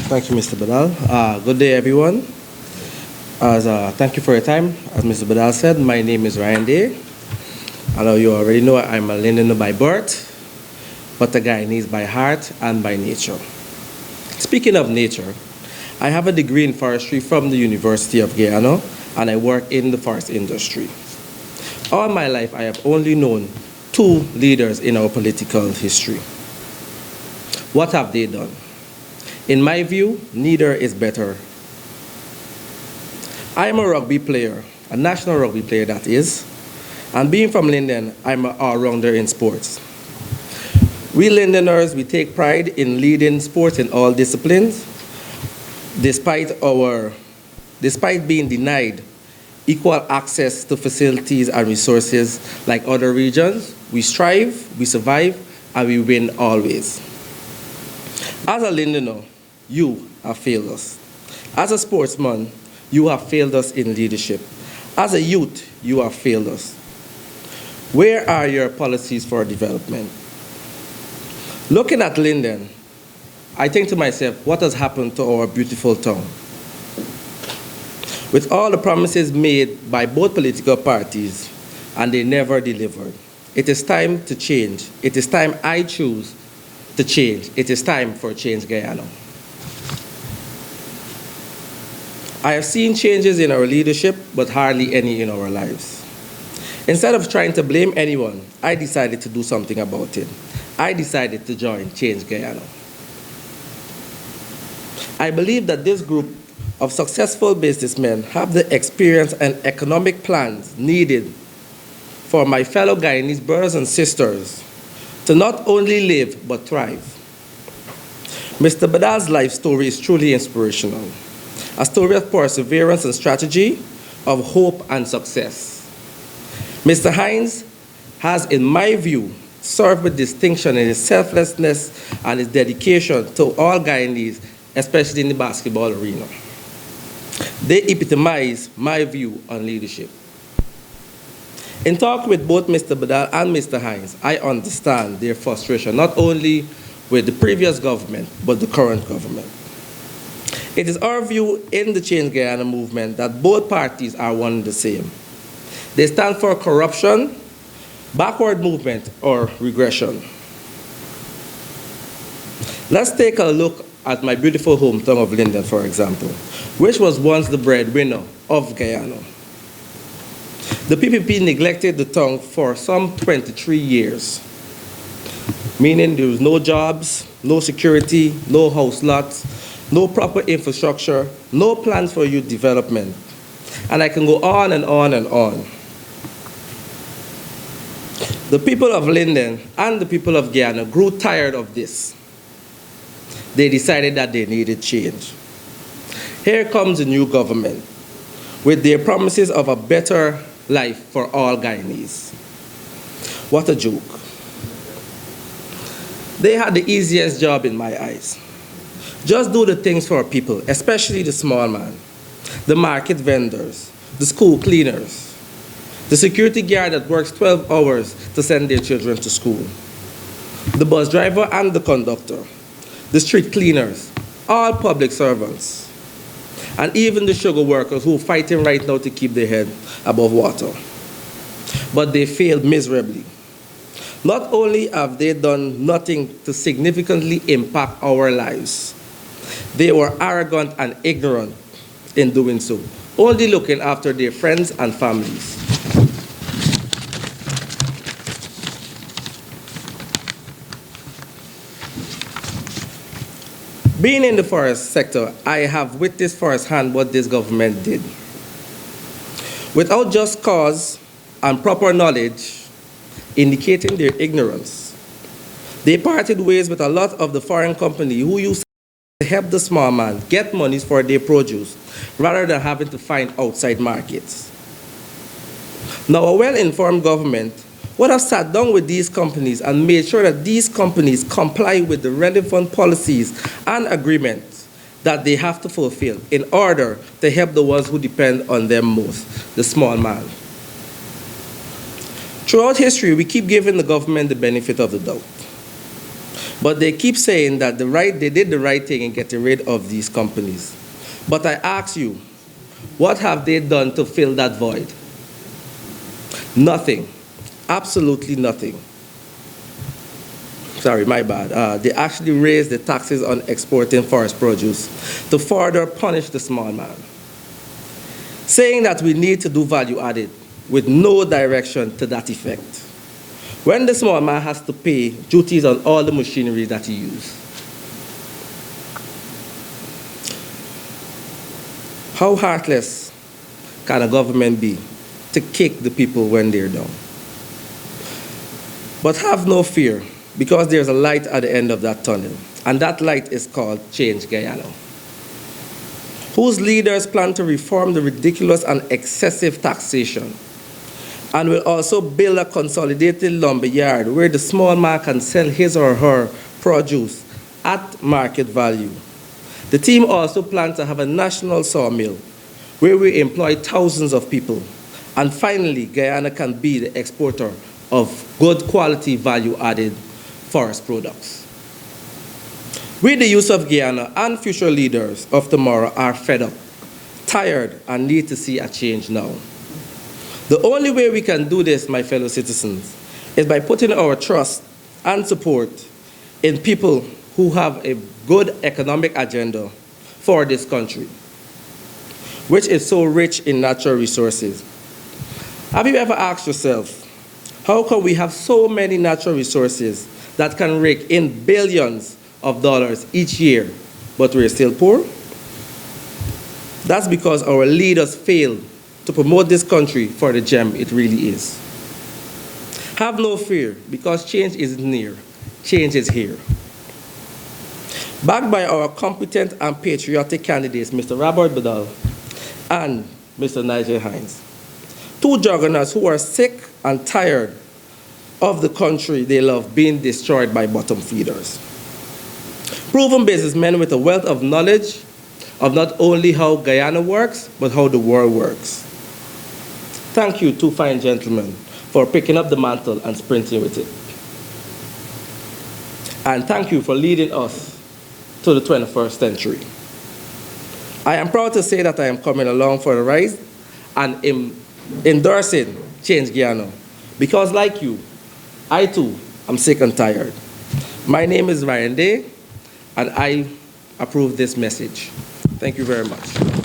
Thank you, Mr. Badal. Good day, everyone. Thank you for your time. As Mr. Badal said, my name is Ryan Day. I know you already know I'm a Lindener by birth, but a Guyanese by heart and by nature. Speaking of nature, I have a degree in forestry from the University of Guyana, and I work in the forest industry. All my life, I have only known two leaders in our political history. What have they done? In my view, neither is better. I am a rugby player, a national rugby player that is, and being from Linden, I'm an all-rounder in sports. We Lindeners, we take pride in leading sports in all disciplines, despite being denied equal access to facilities and resources like other regions. We strive, we survive, and we win always. As a Lindener, you have failed us. As a sportsman, you have failed us in leadership. As a youth, you have failed us. Where are your policies for development? Looking at Linden, I think to myself, what has happened to our beautiful town? With all the promises made by both political parties, and they never delivered. It is time to change. It is time I choose to change. It is time for Change Guyana. I have seen changes in our leadership, but hardly any in our lives. Instead of trying to blame anyone, I decided to do something about it. I decided to join Change Guyana. I believe that this group of successful businessmen have the experience and economic plans needed for my fellow Guyanese brothers and sisters to not only live, but thrive. Mr. Badal's life story is truly inspirational. A story of perseverance and strategy, of hope and success. Mr. Hines has, in my view, served with distinction in his selflessness and his dedication to all Guyanese, especially in the basketball arena. They epitomize my view on leadership. In talk with both Mr. Badal and Mr. Hines, I understand their frustration, not only with the previous government, but the current government. It is our view in the Change Guyana movement that both parties are one and the same. They stand for corruption, backward movement, or regression. Let's take a look at my beautiful hometown of Linden, for example, which was once the breadwinner of Guyana. The PPP neglected the town for some 23 years, meaning there was no jobs, no security, no house lots, no proper infrastructure, no plans for youth development. And I can go on and on and on. The people of Linden and the people of Guyana grew tired of this. They decided that they needed change. Here comes the new government with their promises of a better life for all Guyanese. What a joke. They had the easiest job in my eyes. Just do the things for people, especially the small man, the market vendors, the school cleaners, the security guard that works 12 hours to send their children to school, the bus driver and the conductor, the street cleaners, all public servants, and even the sugar workers who are fighting right now to keep their head above water. But they failed miserably. Not only have they done nothing to significantly impact our lives, they were arrogant and ignorant in doing so, only looking after their friends and families. Being in the forest sector, I have witnessed firsthand what this government did. Without just cause and proper knowledge indicating their ignorance, they parted ways with a lot of the foreign companies who used to help the small man get monies for their produce rather than having to find outside markets. Now, a well-informed government would have sat down with these companies and made sure that these companies comply with the relevant policies and agreements that they have to fulfill in order to help the ones who depend on them most, the small man. Throughout history, we keep giving the government the benefit of the doubt. But they keep saying that they did the right thing in getting rid of these companies. But I ask you, what have they done to fill that void? Nothing. Absolutely nothing. Sorry, my bad. They actually raised the taxes on exporting forest produce to further punish the small man, saying that we need to do value added with no direction to that effect, when the small man has to pay duties on all the machinery that he uses. How heartless can a government be to kick the people when they're down? But have no fear, because there's a light at the end of that tunnel, and that light is called Change Guyana, whose leaders plan to reform the ridiculous and excessive taxation, and will also build a consolidated lumber yard where the small man can sell his or her produce at market value. The team also plans to have a national sawmill where we employ thousands of people. And finally, Guyana can be the exporter of good quality value-added forest products. We, the youth of Guyana and future leaders of tomorrow, are fed up, tired, and need to see a change now. The only way we can do this, my fellow citizens, is by putting our trust and support in people who have a good economic agenda for this country, which is so rich in natural resources. Have you ever asked yourself, how can we have so many natural resources that can rake in billions of dollars each year, but we're still poor? That's because our leaders failed to promote this country for the gem it really is. Have no fear, because change is near. Change is here. Backed by our competent and patriotic candidates, Mr. Robert Badal and Mr. Nigel Hines, two juggernauts who are sick and tired of the country they love being destroyed by bottom feeders. Proven businessmen with a wealth of knowledge of not only how Guyana works, but how the world works. Thank you, two fine gentlemen, for picking up the mantle and sprinting with it. And thank you for leading us to the 21st century. I am proud to say that I am coming along for the ride and endorsing Change Guyana, because like you, I too am sick and tired. My name is Ryan Day, and I approve this message. Thank you very much.